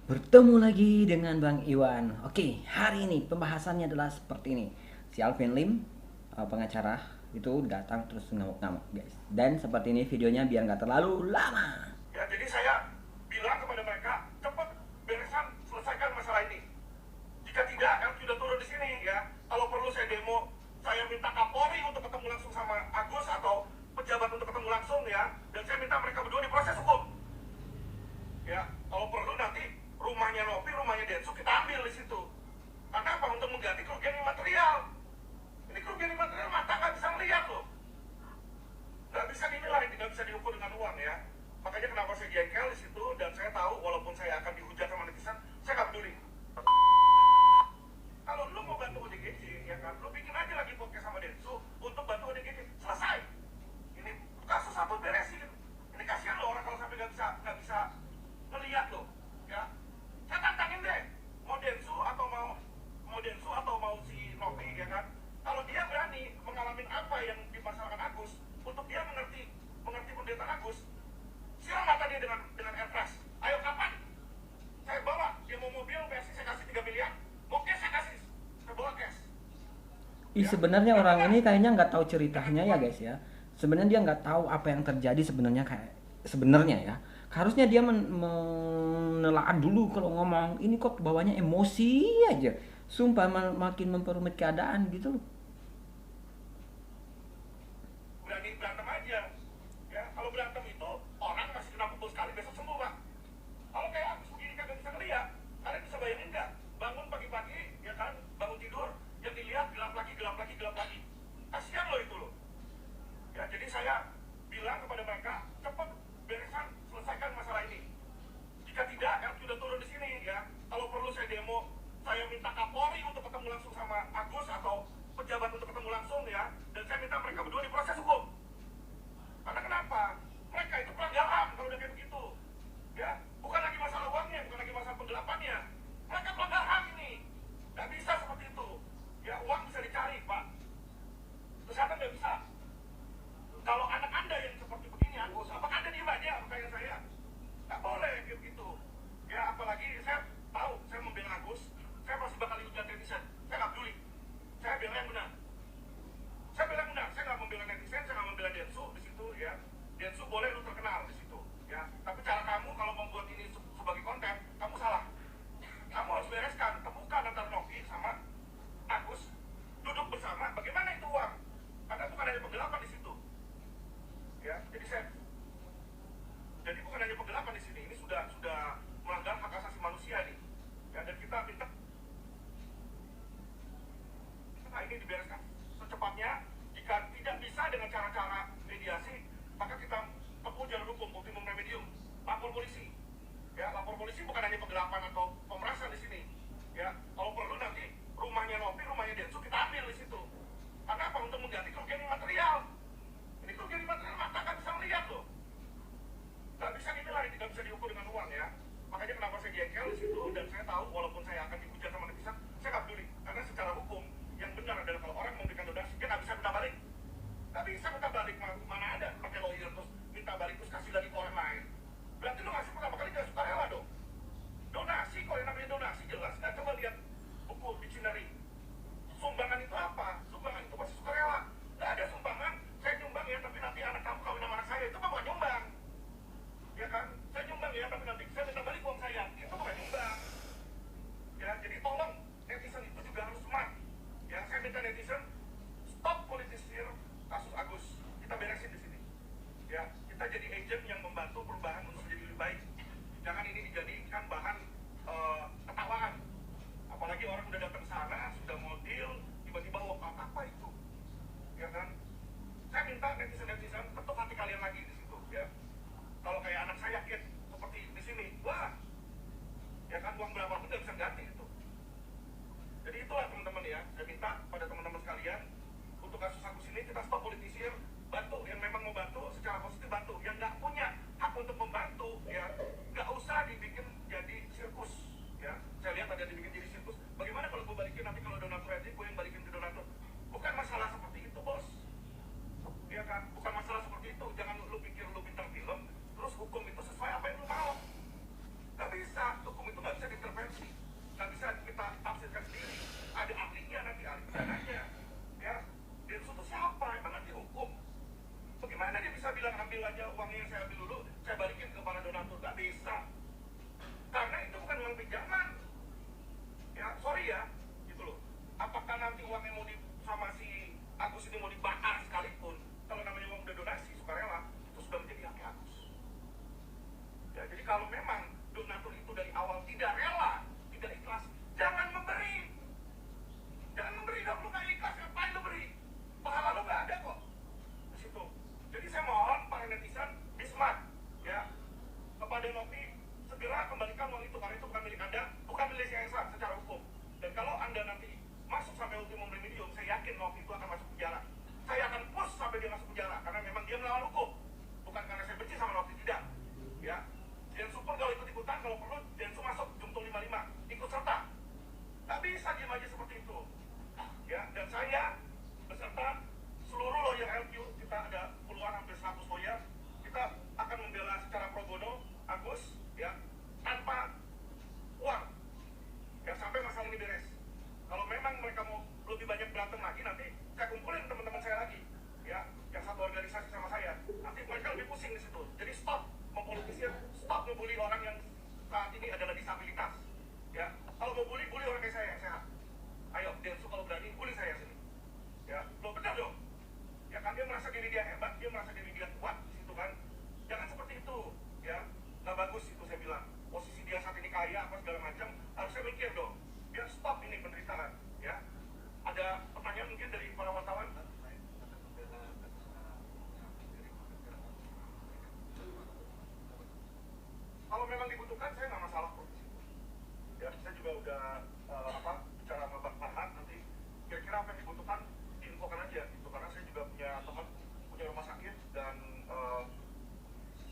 Bertemu lagi dengan Bang Iwan. Oke, hari ini pembahasannya adalah seperti ini. Si Alvin Lim, pengacara, itu datang terus ngamuk-ngamuk, guys. Dan seperti ini videonya biar nggak terlalu lama. Ya, jadi saya bilang kepada mereka, cepat beresan, selesaikan masalah ini. Jika tidak, kan sudah turun di sini ya. Kalau perlu saya demo, saya minta Kapolri untuk ketemu langsung sama Agus atau pejabat untuk ketemu langsung ya. Dan saya minta mereka berdua diproses hukum. Ya, kalau perlu nanti rumahnya Novi, rumahnya Densu kita ambil di situ. Karena apa? Untuk mengganti kerugian material. Ini kerugian material mata nggak bisa melihat loh. Nggak bisa dinilai, nggak bisa diukur dengan uang ya. Makanya kenapa saya jengkel di situ dan saya tahu walaupun saya akan dihujat sama netizen, saya nggak peduli. Kalau lu mau bantu ODGJ, ya kan, lu bikin aja lagi podcast sama Densu untuk bantu ODGJ. Selesai. Ini kasus satu beresin. Ini kasihan loh orang kalau sampai nggak bisa melihat loh. Ya, saya tantangin deh. Mau Densu atau mau si Novi, ya kan. Kalau dia berani mengalami apa yang dimasalahkan Agus, untuk dia mengerti penderitaan Agus, siram mata dia dengan aircraft. Ayo kapan? Saya bawa, dia mau mobil, versi saya kasih 3 miliar. Mau cash saya kasih, saya bawa cash. Sebenarnya orang ini kayaknya nggak tahu ceritanya ya guys ya. Sebenarnya dia nggak tahu apa yang terjadi sebenarnya kayak sebenarnya ya. Harusnya dia menelaah dulu kalau ngomong. Ini kok bawanya emosi aja. Sumpah makin memperumit keadaan gitu loh. Berani berantem aja. Ya, kalau berantem itu orang masih kena pukul sekali besok sembuh, Pak. Kalau kayak aku begini kagak bisa ngeliat, kalian bisa bayangin nggak? Bangun pagi-pagi, ya kan, bangun tidur, yang dilihat gelap lagi, gelap lagi, gelap lagi. Kasihan loh itu loh. Ya, jadi saya bilang kepada mereka, cepat beresan, selesaikan masalah ini. Jika tidak, kan sudah turun di sini ya. Kalau perlu saya demo, saya minta Kapolri untuk ketemu langsung sama Agus atau pejabat untuk ketemu langsung ya. Dan saya minta mereka berdua diproses hukum. Karena kenapa? Mereka itu pelanggar HAM kalau udah kayak begitu. Ya, bukan lagi masalah uangnya, bukan lagi masalah penggelapannya. Mereka pelanggar HAM ini. Nggak bisa seperti itu. Ya, uang bisa dicari, Pak. Kesehatan nggak bisa. Kalau anak Anda yang seperti begini, Agus, apakah Anda diem aja kayak saya? Nggak boleh kayak begitu. Ya, apalagi saya tahu, saya membela Agus, saya pasti bakal ikut netizen. Saya nggak peduli. Saya bela yang benar. Saya nggak membela netizen, saya nggak membela Densu di situ ya. Densu boleh lu terkenal di situ ya. Tapi cara kamu kalau membuat ini sebagai konten, kamu salah. Kamu harus bereskan, temukan antara Novi sama Agus, duduk bersama. Bagaimana itu uang? Karena bukan hanya penggelapan di situ. Ya, jadi bukan hanya penggelapan di sini. Ini sudah melanggar hak asasi manusia nih. Ya, dan kita minta ini dibereskan secepatnya. Jika tidak bisa dengan cara-cara mediasi, maka kita tempuh jalur hukum, ultimum remedium, lapor polisi. Ya, lapor polisi bukan hanya penggelapan atau pemerasan di sini. Ya, kalau perlu nanti rumahnya Novi, rumahnya Densu kita ambil di situ. Karena apa? Untuk mengganti kerugian material. Ini kerugian material mata kan bisa melihat loh. Nggak bisa dinilai, tidak bisa diukur dengan uang ya. Makanya kenapa saya jengkel di situ dan saya tahu walaupun saya akan dihujat sama netizen, saya nggak peduli. Karena secara hukum yang benar adalah kalau orang memberikan donasi dia nggak bisa minta balik. Nggak bisa minta balik, mana ada pakai lawyer terus minta balik terus kasih lagi ke orang lain. Berarti lu ngasih pertama kali nggak sukarela dong. Donasi kok yang namanya donasi jelas. Nggak coba lihat buku dictionary. Sumbangan itu apa? Sumbangan itu pasti sukarela. Nggak ada sumbangan. Saya nyumbang ya, tapi nanti anak kamu kawin sama anak saya itu kan bukan nyumbang. Ya kan? Saya nyumbang ya, tapi nanti saya minta balik uang saya. Itu bukan nyumbang. Ya, jadi tolong netizen itu juga harus smart. Ya, saya minta netizen stop politisir kasus Agus. Kita beresin di sini. Ya, kita jadi agent yang membantu perubahan untuk menjadi lebih baik. Jangan ini dijadikan bahan ketawaan. Apalagi orang udah datang sana, sudah mau deal, tiba-tiba apa itu? Ya kan? Saya minta netizen-netizen ketuk hati kalian lagi di situ. Ya, kalau kayak anak saya kid seperti di sini, wah, ya kan uang berapa pun nggak bisa ganti itu. Jadi itulah teman-teman ya, saya minta pada teman-teman sekalian untuk kasus ini kita stop politisir, bantu yang memang mau bantu secara positif bantu, yang nggak punya hak untuk membantu ya nggak usah dibikin jadi sirkus ya. Saya lihat ada dibikin jadi sirkus. Bagaimana kalau gue balikin nanti kalau donatur aja gue yang balikin ke donatur? Bukan masalah seperti itu bos. Ya kan, bukan masalah seperti itu. Jangan lu pikir lu bintang film terus hukum itu sesuai apa yang lu mau. Nggak bisa, hukum itu nggak bisa saya apa segala macam, harusnya mikir dong, biar stop ini penderitaan, ya. Ada pertanyaan mungkin dari para wartawan? Kalau memang dibutuhkan, saya nggak masalah kok. Ya, saya juga udah bicara sama Bang Farhan, nanti kira-kira apa yang dibutuhkan diinfokan aja gitu, karena saya juga punya teman punya rumah sakit dan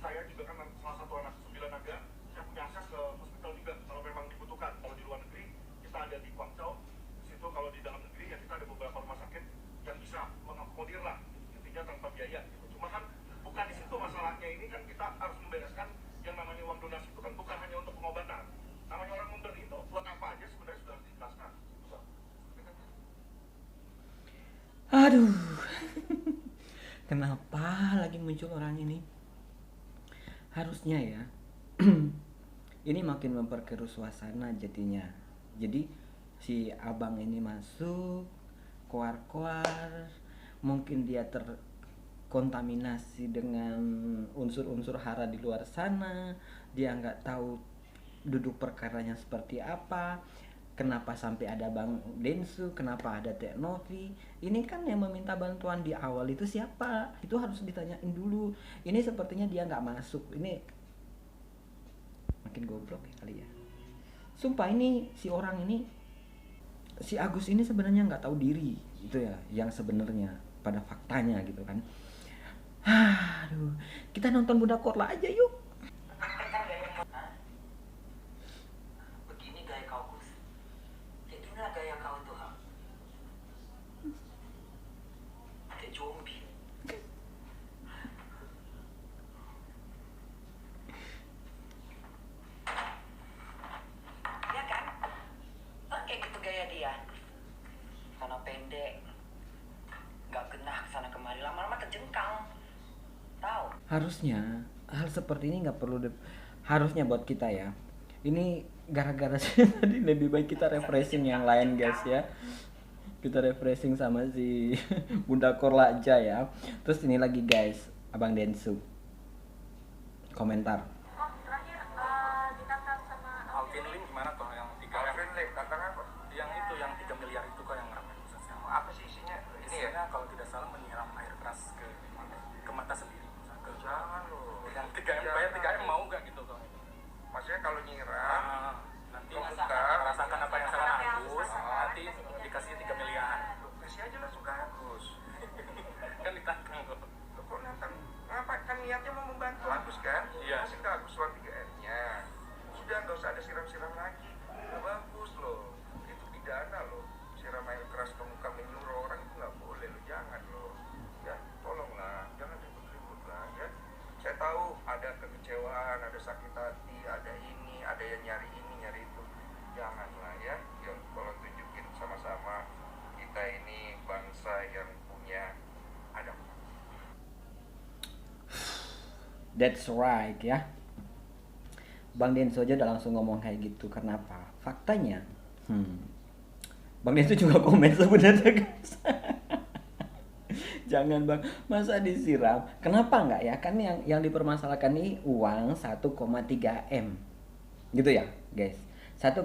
saya juga kan salah satu anak 9 naga, saya punya akses ke hospital juga kalau memang dibutuhkan. Kalau di luar negeri kita ada di Guangzhou, di situ kalau di dalam negeri ya kita ada beberapa rumah sakit yang bisa mengakomodir lah, intinya tanpa biaya gitu. Cuma kan bukan di situ masalahnya, ini kan kita harus membereskan yang namanya uang donasi itu kan bukan hanya untuk pengobatan. Namanya orang memberi itu buat apa aja sebenarnya sudah dijelaskan. Aduh, kenapa lagi muncul orang ini? Harusnya ya, ini makin memperkeruh suasana jadinya. Jadi si abang ini masuk, keluar-keluar, mungkin dia terkontaminasi dengan unsur-unsur hara di luar sana. Dia nggak tahu duduk perkaranya seperti apa. Kenapa sampai ada Bang Densu, kenapa ada Teh Novi? Ini kan yang meminta bantuan di awal itu siapa? Itu harus ditanyain dulu. Ini sepertinya dia nggak masuk. Ini makin goblok ya kali ya. Sumpah ini si orang ini, si Agus ini sebenarnya nggak tahu diri gitu ya, yang sebenarnya pada faktanya gitu kan. Aduh, kita nonton Bunda Korla aja yuk. Begini gaya kau, Gus. Ya inilah gaya kau tuh, ha. Kayak zombie. Ya kan? Kayak gitu gaya dia. Karena pendek, nggak genah kesana kemari, lama-lama kejengkang. Tahu? Harusnya hal seperti ini nggak perlu harusnya buat kita ya. Ini gara-gara saya tadi lebih baik kita refreshing yang lain guys ya. Kita refreshing sama si Bunda Korla aja ya. Terus ini lagi guys, Abang Densu komentar. Terakhir ditantang sama Alvin Lim gimana toh yang 3 Alvin Lim, tantang apa? yang itu yang 3 miliar itu kok yang ramai khususnya. Apa sih isinya? Ini ya? Isinya kalau tidak salah menyiram air keras ke mata sendiri. Jangan loh. Yang 3M bayar 3M mau nggak gitu kok? Maksudnya kalau nyiram, Nah, nanti Membuka. rasakan apa yang salah Agus, nanti dikasih 3 miliar. kasih aja langsung ke Agus. Kan ditantang loh. Lo kok nantang? Ngapa? Kan niatnya mau membantu Agus kan? Iya. Kasih ke Agus uang 3M-nya. Sudah, nggak usah ada siram-siram lagi. Nggak bagus loh. Itu pidana loh. Siram air keras ke muka menyuruh orang itu nggak boleh loh. Jangan loh. Ya, tolonglah. Jangan ribut-ribut lah ya. Saya tahu ada kekecewaan, ada sakit hati, ada ini, ada yang nyari ini, nyari itu. Janganlah ya. Yuk, kalau tunjukin sama-sama kita ini bangsa yang punya adab. That's right ya. Bang Densu aja udah langsung ngomong kayak gitu. Kenapa? Faktanya, Bang Densu juga komen sebenarnya guys. Jangan bang, masa disiram? Kenapa nggak ya? Kan yang dipermasalahkan ini uang 1,3 M, gitu ya guys. 1,3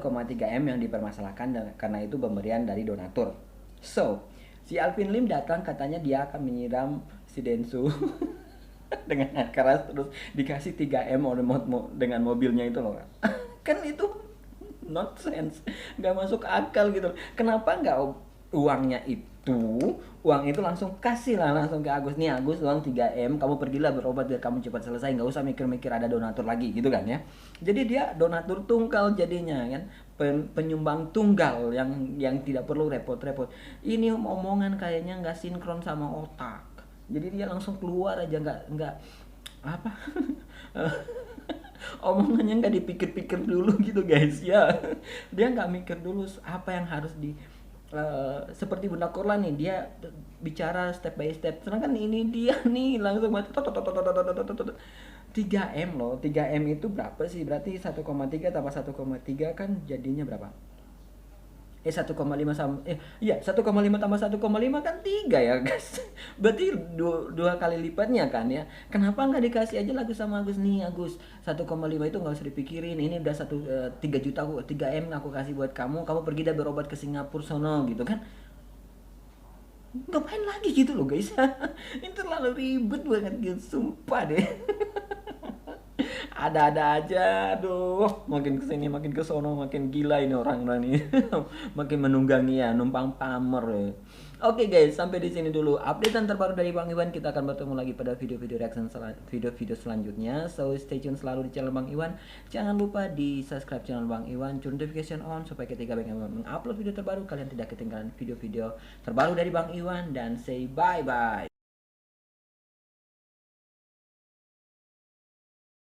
M yang dipermasalahkan karena itu pemberian dari donatur. So, si Alvin Lim datang katanya dia akan menyiram si Densu dengan air keras terus dikasih 3M dengan mobilnya itu loh. Kan itu nonsense, nggak masuk akal gitu. Kenapa nggak uang itu langsung kasih lah langsung ke Agus. Nih Agus, uang 3M, kamu pergilah berobat biar kamu cepat selesai, nggak usah mikir-mikir ada donatur lagi gitu kan ya. Jadi dia donatur tunggal jadinya kan, penyumbang tunggal yang tidak perlu repot-repot. Ini omongan kayaknya nggak sinkron sama otak, jadi dia langsung keluar aja, nggak apa omongannya nggak dipikir-pikir dulu gitu guys ya. Dia nggak mikir dulu apa yang harus seperti Bunda Korla nih, dia bicara step by step. Sedangkan ini dia nih langsung 3M loh. 3M itu berapa sih? Berarti 1,3 tambah 1,3 kan jadinya berapa? 1,5 sama iya 1,5 tambah 1,5 kan 3 ya guys. Berarti dua kali lipatnya kan ya. Kenapa nggak dikasih aja lagu sama Agus nih, Agus 1,5 itu nggak usah dipikirin, ini udah 3 juta 3 M aku kasih buat kamu pergi dah berobat ke Singapura sono gitu kan. Ngapain lagi gitu loh guys. Ini terlalu ribet banget gitu, sumpah deh. Ada-ada aja, aduh, makin kesini makin kesono makin gila ini orang ini. Makin menunggangi ya, numpang pamer ya. Oke guys, sampai di sini dulu updatean terbaru dari Bang Iwan. Kita akan bertemu lagi pada video-video reaction video-video selanjutnya. So stay tune selalu di channel Bang Iwan. Jangan lupa di subscribe channel Bang Iwan, turn notification on supaya ketika Bang Iwan mengupload video terbaru kalian tidak ketinggalan video-video terbaru dari Bang Iwan, dan say bye bye.